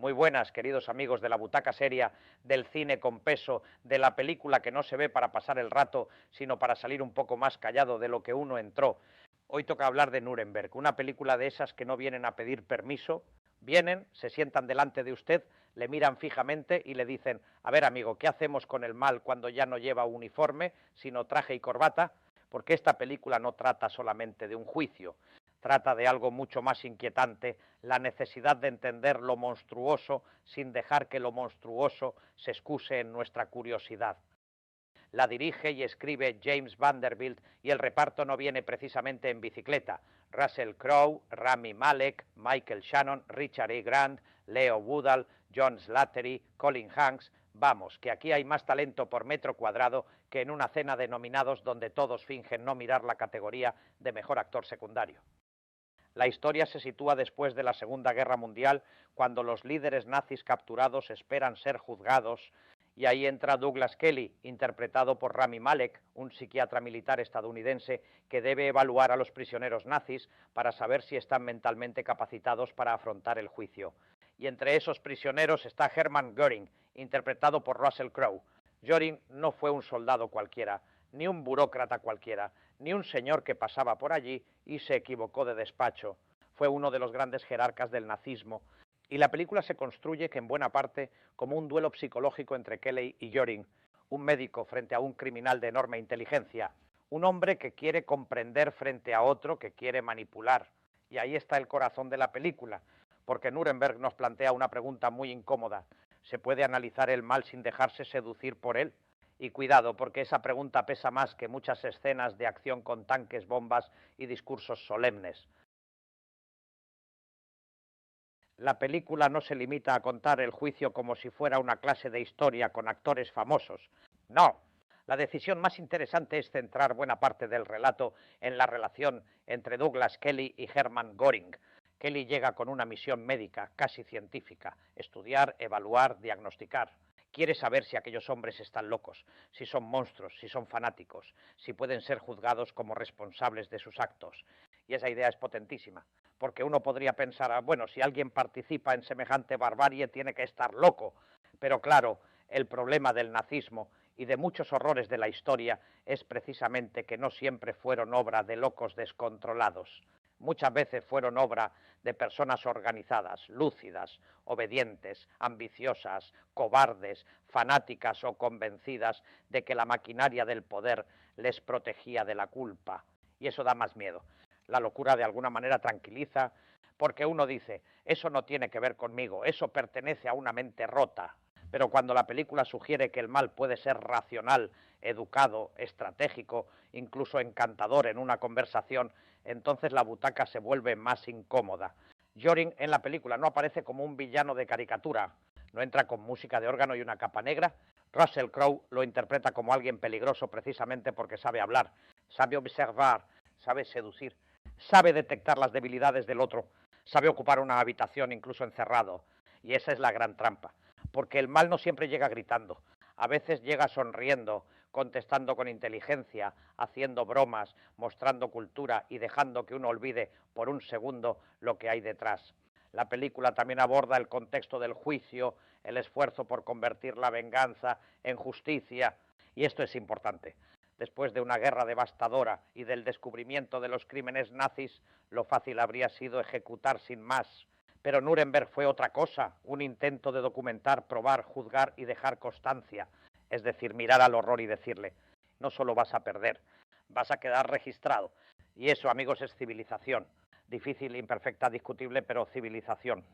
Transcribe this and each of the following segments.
Muy buenas, queridos amigos de la butaca seria, del cine con peso, de la película que no se ve para pasar el rato, sino para salir un poco más callado de lo que uno entró. Hoy toca hablar de Nuremberg, una película de esas que no vienen a pedir permiso, vienen, se sientan delante de usted, le miran fijamente y le dicen: a ver, amigo, ¿qué hacemos con el mal cuando ya no lleva uniforme, sino traje y corbata? Porque esta película no trata solamente de un juicio, trata de algo mucho más inquietante, la necesidad de entender lo monstruoso sin dejar que lo monstruoso se excuse en nuestra curiosidad. La dirige y escribe James Vanderbilt y el reparto no viene precisamente en bicicleta. Russell Crowe, Rami Malek, Michael Shannon, Richard E. Grant, Leo Woodall, John Slattery, Colin Hanks. Vamos, que aquí hay más talento por metro cuadrado que en una cena de nominados donde todos fingen no mirar la categoría de mejor actor secundario. La historia se sitúa después de la Segunda Guerra Mundial, cuando los líderes nazis capturados esperan ser juzgados, y ahí entra Douglas Kelly, interpretado por Rami Malek, un psiquiatra militar estadounidense que debe evaluar a los prisioneros nazis para saber si están mentalmente capacitados para afrontar el juicio. Y entre esos prisioneros está Hermann Göring, interpretado por Russell Crowe. Göring no fue un soldado cualquiera, ni un burócrata cualquiera, ni un señor que pasaba por allí y se equivocó de despacho. Fue uno de los grandes jerarcas del nazismo. Y la película se construye, que en buena parte, como un duelo psicológico entre Kelly y Göring, un médico frente a un criminal de enorme inteligencia, un hombre que quiere comprender frente a otro que quiere manipular. Y ahí está el corazón de la película, porque Nuremberg nos plantea una pregunta muy incómoda. ¿Se puede analizar el mal sin dejarse seducir por él? Y cuidado, porque esa pregunta pesa más que muchas escenas de acción con tanques, bombas y discursos solemnes. La película no se limita a contar el juicio como si fuera una clase de historia con actores famosos. No, la decisión más interesante es centrar buena parte del relato en la relación entre Douglas Kelly y Hermann Göring. Kelly llega con una misión médica, casi científica: estudiar, evaluar, diagnosticar. Quiere saber si aquellos hombres están locos, si son monstruos, si son fanáticos, si pueden ser juzgados como responsables de sus actos. Y esa idea es potentísima, porque uno podría pensar: bueno, si alguien participa en semejante barbarie tiene que estar loco. Pero claro, el problema del nazismo y de muchos horrores de la historia es precisamente que no siempre fueron obra de locos descontrolados. Muchas veces fueron obra de personas organizadas, lúcidas, obedientes, ambiciosas, cobardes, fanáticas o convencidas de que la maquinaria del poder les protegía de la culpa. Y eso da más miedo. La locura de alguna manera tranquiliza, porque uno dice: eso no tiene que ver conmigo, eso pertenece a una mente rota. Pero cuando la película sugiere que el mal puede ser racional, educado, estratégico, incluso encantador en una conversación, entonces la butaca se vuelve más incómoda. Göring en la película no aparece como un villano de caricatura, no entra con música de órgano y una capa negra. Russell Crowe lo interpreta como alguien peligroso precisamente porque sabe hablar, sabe observar, sabe seducir, sabe detectar las debilidades del otro, sabe ocupar una habitación incluso encerrado. Y esa es la gran trampa, porque el mal no siempre llega gritando, a veces llega sonriendo, contestando con inteligencia, haciendo bromas, mostrando cultura y dejando que uno olvide por un segundo lo que hay detrás. La película también aborda el contexto del juicio, el esfuerzo por convertir la venganza en justicia, y esto es importante. Después de una guerra devastadora y del descubrimiento de los crímenes nazis, lo fácil habría sido ejecutar sin más. Pero Nuremberg fue otra cosa, un intento de documentar, probar, juzgar y dejar constancia. Es decir, mirar al horror y decirle: no solo vas a perder, vas a quedar registrado. Y eso, amigos, es civilización. Difícil, imperfecta, discutible, pero civilización.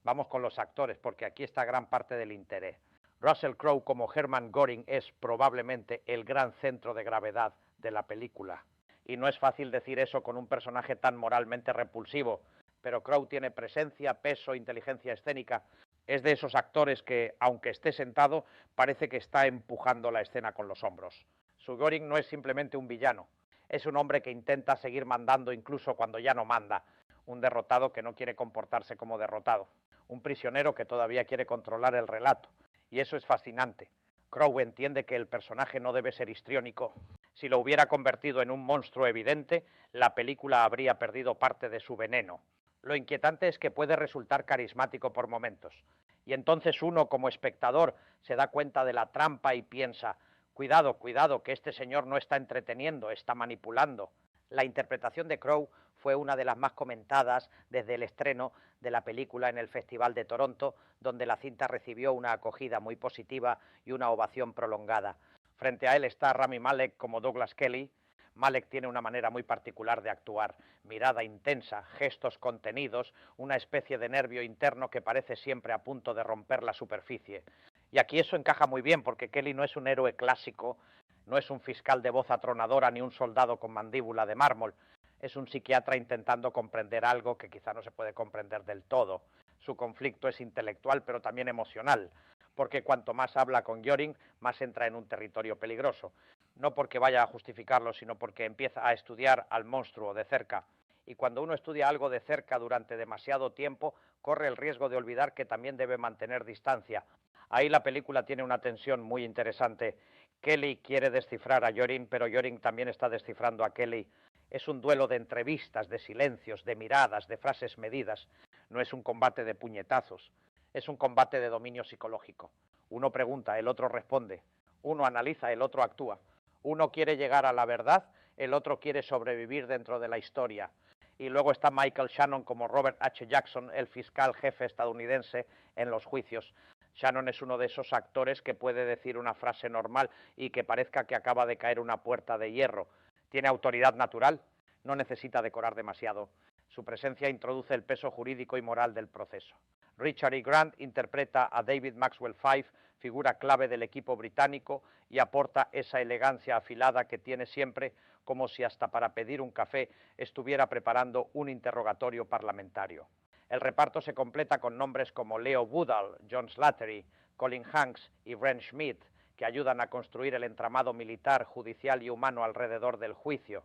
Vamos con los actores, porque aquí está gran parte del interés. Russell Crowe como Hermann Göring es probablemente el gran centro de gravedad de la película. Y no es fácil decir eso con un personaje tan moralmente repulsivo, pero Crowe tiene presencia, peso, inteligencia escénica. Es de esos actores que, aunque esté sentado, parece que está empujando la escena con los hombros. Su Göring no es simplemente un villano, es un hombre que intenta seguir mandando incluso cuando ya no manda, un derrotado que no quiere comportarse como derrotado, un prisionero que todavía quiere controlar el relato. Y eso es fascinante. Crowe entiende que el personaje no debe ser histriónico. Si lo hubiera convertido en un monstruo evidente, la película habría perdido parte de su veneno. Lo inquietante es que puede resultar carismático por momentos. Y entonces uno, como espectador, se da cuenta de la trampa y piensa, cuidado, cuidado, que este señor no está entreteniendo, está manipulando. La interpretación de Crowe fue una de las más comentadas desde el estreno de la película en el Festival de Toronto, donde la cinta recibió una acogida muy positiva y una ovación prolongada. Frente a él está Rami Malek como Douglas Kelly. Malek tiene una manera muy particular de actuar, mirada intensa, gestos contenidos, una especie de nervio interno que parece siempre a punto de romper la superficie. Y aquí eso encaja muy bien porque Kelly no es un héroe clásico, no es un fiscal de voz atronadora ni un soldado con mandíbula de mármol, es un psiquiatra intentando comprender algo que quizá no se puede comprender del todo. Su conflicto es intelectual pero también emocional, porque cuanto más habla con Göring, más entra en un territorio peligroso. No porque vaya a justificarlo, sino porque empieza a estudiar al monstruo de cerca. Y cuando uno estudia algo de cerca durante demasiado tiempo, corre el riesgo de olvidar que también debe mantener distancia. Ahí la película tiene una tensión muy interesante. Kelly quiere descifrar a Göring, pero Göring también está descifrando a Kelly. Es un duelo de entrevistas, de silencios, de miradas, de frases medidas. No es un combate de puñetazos, es un combate de dominio psicológico. Uno pregunta, el otro responde. Uno analiza, el otro actúa. Uno quiere llegar a la verdad, el otro quiere sobrevivir dentro de la historia. Y luego está Michael Shannon como Robert H. Jackson, el fiscal jefe estadounidense en los juicios. Shannon es uno de esos actores que puede decir una frase normal y que parezca que acaba de caer una puerta de hierro. Tiene autoridad natural, no necesita decorar demasiado. Su presencia introduce el peso jurídico y moral del proceso. Richard E. Grant interpreta a David Maxwell Fyfe, figura clave del equipo británico, y aporta esa elegancia afilada que tiene siempre, como si hasta para pedir un café estuviera preparando un interrogatorio parlamentario. El reparto se completa con nombres como Leo Woodall, John Slattery, Colin Hanks y Brent Schmidt, que ayudan a construir el entramado militar, judicial y humano alrededor del juicio.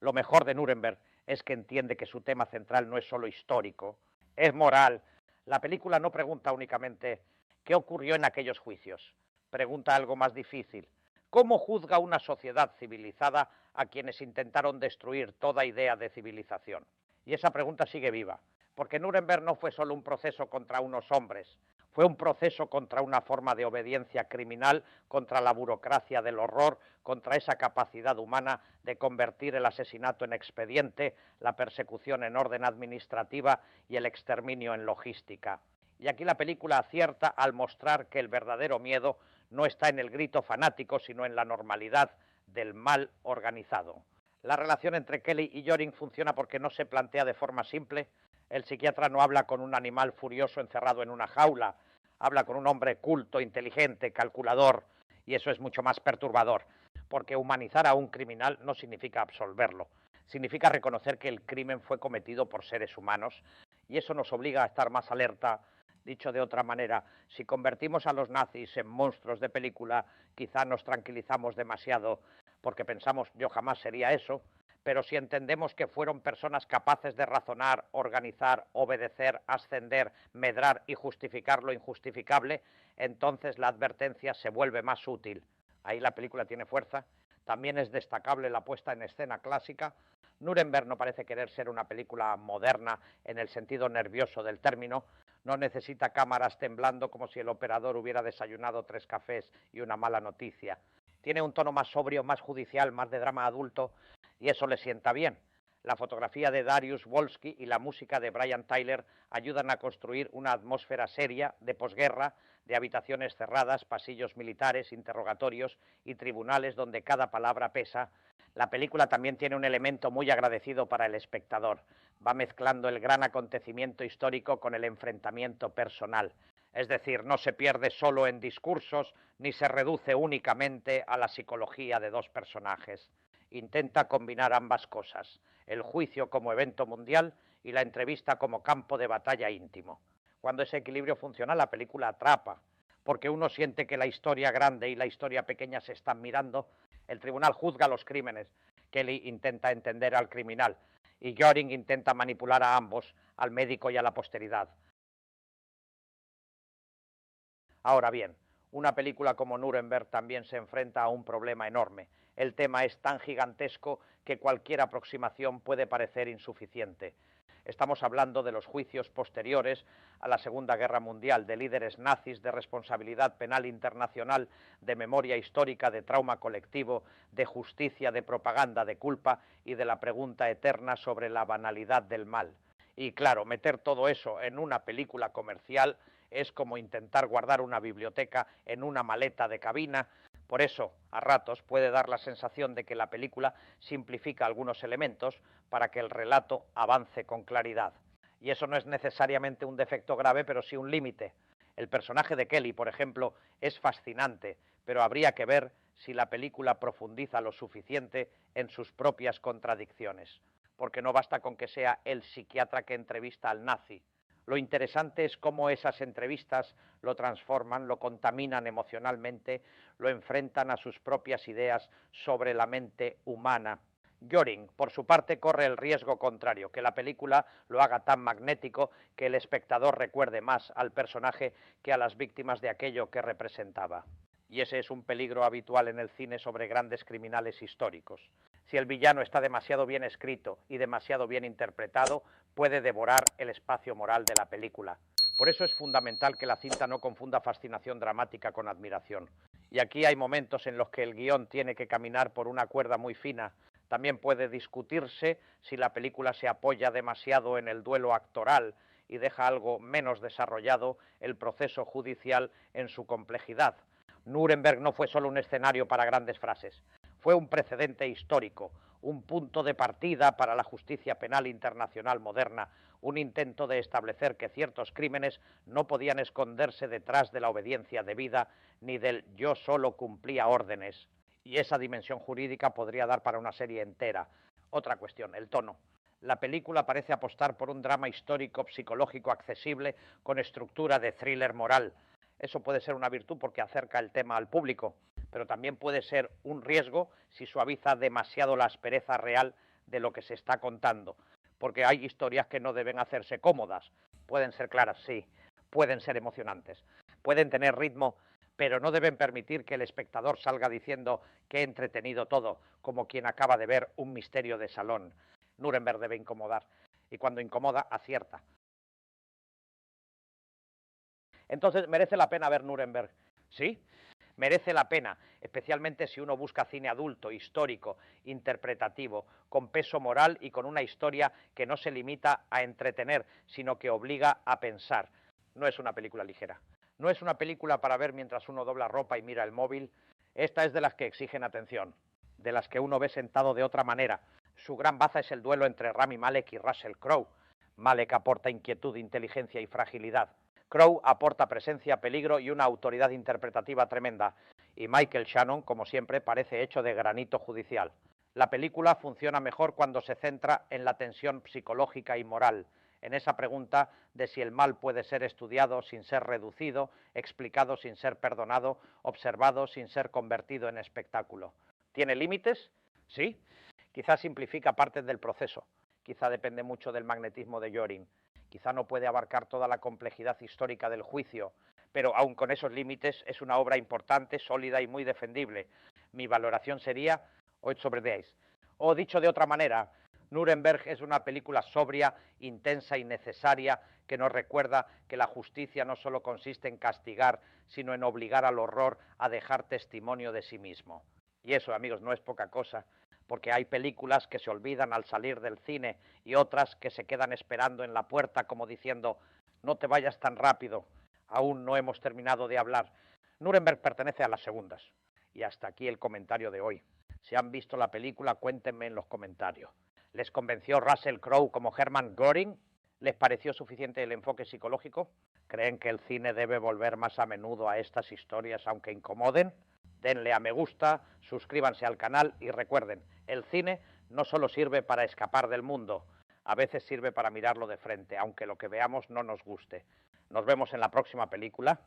Lo mejor de Nuremberg es que entiende que su tema central no es solo histórico, es moral. La película no pregunta únicamente qué ocurrió en aquellos juicios, pregunta algo más difícil. ¿Cómo juzga una sociedad civilizada a quienes intentaron destruir toda idea de civilización? Y esa pregunta sigue viva, porque Nuremberg no fue solo un proceso contra unos hombres, fue un proceso contra una forma de obediencia criminal, contra la burocracia del horror, contra esa capacidad humana de convertir el asesinato en expediente, la persecución en orden administrativa y el exterminio en logística. Y aquí la película acierta al mostrar que el verdadero miedo no está en el grito fanático, sino en la normalidad del mal organizado. La relación entre Kelly y Göring funciona porque no se plantea de forma simple. El psiquiatra no habla con un animal furioso encerrado en una jaula, habla con un hombre culto, inteligente, calculador, y eso es mucho más perturbador, porque humanizar a un criminal no significa absolverlo, significa reconocer que el crimen fue cometido por seres humanos, y eso nos obliga a estar más alerta. Dicho de otra manera, si convertimos a los nazis en monstruos de película, quizá nos tranquilizamos demasiado porque pensamos yo jamás sería eso, pero si entendemos que fueron personas capaces de razonar, organizar, obedecer, ascender, medrar y justificar lo injustificable, entonces la advertencia se vuelve más útil. Ahí la película tiene fuerza. También es destacable la puesta en escena clásica. Nuremberg no parece querer ser una película moderna en el sentido nervioso del término. No necesita cámaras temblando como si el operador hubiera desayunado 3 cafés y una mala noticia. Tiene un tono más sobrio, más judicial, más de drama adulto, y eso le sienta bien. La fotografía de Dariusz Wolski y la música de Brian Tyler ayudan a construir una atmósfera seria de posguerra, de habitaciones cerradas, pasillos militares, interrogatorios y tribunales donde cada palabra pesa. La película también tiene un elemento muy agradecido para el espectador. Va mezclando el gran acontecimiento histórico con el enfrentamiento personal. Es decir, no se pierde solo en discursos ni se reduce únicamente a la psicología de dos personajes. Intenta combinar ambas cosas, el juicio como evento mundial y la entrevista como campo de batalla íntimo. Cuando ese equilibrio funciona, la película atrapa, porque uno siente que la historia grande y la historia pequeña se están mirando. El tribunal juzga los crímenes, Kelly intenta entender al criminal y Göring intenta manipular a ambos, al médico y a la posteridad. Ahora bien, Una película como Nuremberg también se enfrenta a un problema enorme. El tema es tan gigantesco que cualquier aproximación puede parecer insuficiente. Estamos hablando de los juicios posteriores a la Segunda Guerra Mundial, de líderes nazis, de responsabilidad penal internacional, de memoria histórica, de trauma colectivo, de justicia, de propaganda, de culpa y de la pregunta eterna sobre la banalidad del mal. Y claro, meter todo eso en una película comercial es como intentar guardar una biblioteca en una maleta de cabina. Por eso, a ratos, puede dar la sensación de que la película simplifica algunos elementos para que el relato avance con claridad. Y eso no es necesariamente un defecto grave, pero sí un límite. El personaje de Kelly, por ejemplo, es fascinante, pero habría que ver si la película profundiza lo suficiente en sus propias contradicciones. Porque no basta con que sea el psiquiatra que entrevista al nazi. Lo interesante es cómo esas entrevistas lo transforman, lo contaminan emocionalmente, lo enfrentan a sus propias ideas sobre la mente humana. Göring, por su parte, corre el riesgo contrario, que la película lo haga tan magnético que el espectador recuerde más al personaje que a las víctimas de aquello que representaba. Y ese es un peligro habitual en el cine sobre grandes criminales históricos. Si el villano está demasiado bien escrito y demasiado bien interpretado, puede devorar el espacio moral de la película. Por eso es fundamental que la cinta no confunda fascinación dramática con admiración. Y aquí hay momentos en los que el guión tiene que caminar por una cuerda muy fina. También puede discutirse si la película se apoya demasiado en el duelo actoral y deja algo menos desarrollado el proceso judicial en su complejidad. Nuremberg no fue solo un escenario para grandes frases, fue un precedente histórico, un punto de partida para la justicia penal internacional moderna, un intento de establecer que ciertos crímenes no podían esconderse detrás de la obediencia debida ni del yo solo cumplía órdenes. Y esa dimensión jurídica podría dar para una serie entera. Otra cuestión, el tono. La película parece apostar por un drama histórico psicológico accesible con estructura de thriller moral. Eso puede ser una virtud porque acerca el tema al público, pero también puede ser un riesgo si suaviza demasiado la aspereza real de lo que se está contando, porque hay historias que no deben hacerse cómodas. Pueden ser claras, sí, pueden ser emocionantes, pueden tener ritmo, pero no deben permitir que el espectador salga diciendo que entretenido todo, como quien acaba de ver un misterio de salón. Nuremberg debe incomodar, y cuando incomoda, acierta. Entonces, ¿merece la pena ver Nuremberg? Sí, merece la pena, especialmente si uno busca cine adulto, histórico, interpretativo, con peso moral y con una historia que no se limita a entretener, sino que obliga a pensar. No es una película ligera. No es una película para ver mientras uno dobla ropa y mira el móvil. Esta es de las que exigen atención, de las que uno ve sentado de otra manera. Su gran baza es el duelo entre Rami Malek y Russell Crowe. Malek aporta inquietud, inteligencia y fragilidad. Crowe aporta presencia, peligro y una autoridad interpretativa tremenda. Y Michael Shannon, como siempre, parece hecho de granito judicial. La película funciona mejor cuando se centra en la tensión psicológica y moral, en esa pregunta de si el mal puede ser estudiado sin ser reducido, explicado sin ser perdonado, observado sin ser convertido en espectáculo. ¿Tiene límites? Sí. Quizá simplifica partes del proceso. Quizá depende mucho del magnetismo de Göring. Quizá no puede abarcar toda la complejidad histórica del juicio, pero aun con esos límites es una obra importante, sólida y muy defendible. Mi valoración sería 8 sobre 10. O dicho de otra manera, Nuremberg es una película sobria, intensa y necesaria que nos recuerda que la justicia no solo consiste en castigar, sino en obligar al horror a dejar testimonio de sí mismo. Y eso, amigos, no es poca cosa, porque hay películas que se olvidan al salir del cine y otras que se quedan esperando en la puerta como diciendo no te vayas tan rápido, aún no hemos terminado de hablar. Nuremberg pertenece a las segundas. Y hasta aquí el comentario de hoy. Si han visto la película, cuéntenme en los comentarios. ¿Les convenció Russell Crowe como Hermann Göring? ¿Les pareció suficiente el enfoque psicológico? ¿Creen que el cine debe volver más a menudo a estas historias aunque incomoden? Denle a me gusta, suscríbanse al canal y recuerden, el cine no solo sirve para escapar del mundo, a veces sirve para mirarlo de frente, aunque lo que veamos no nos guste. Nos vemos en la próxima película.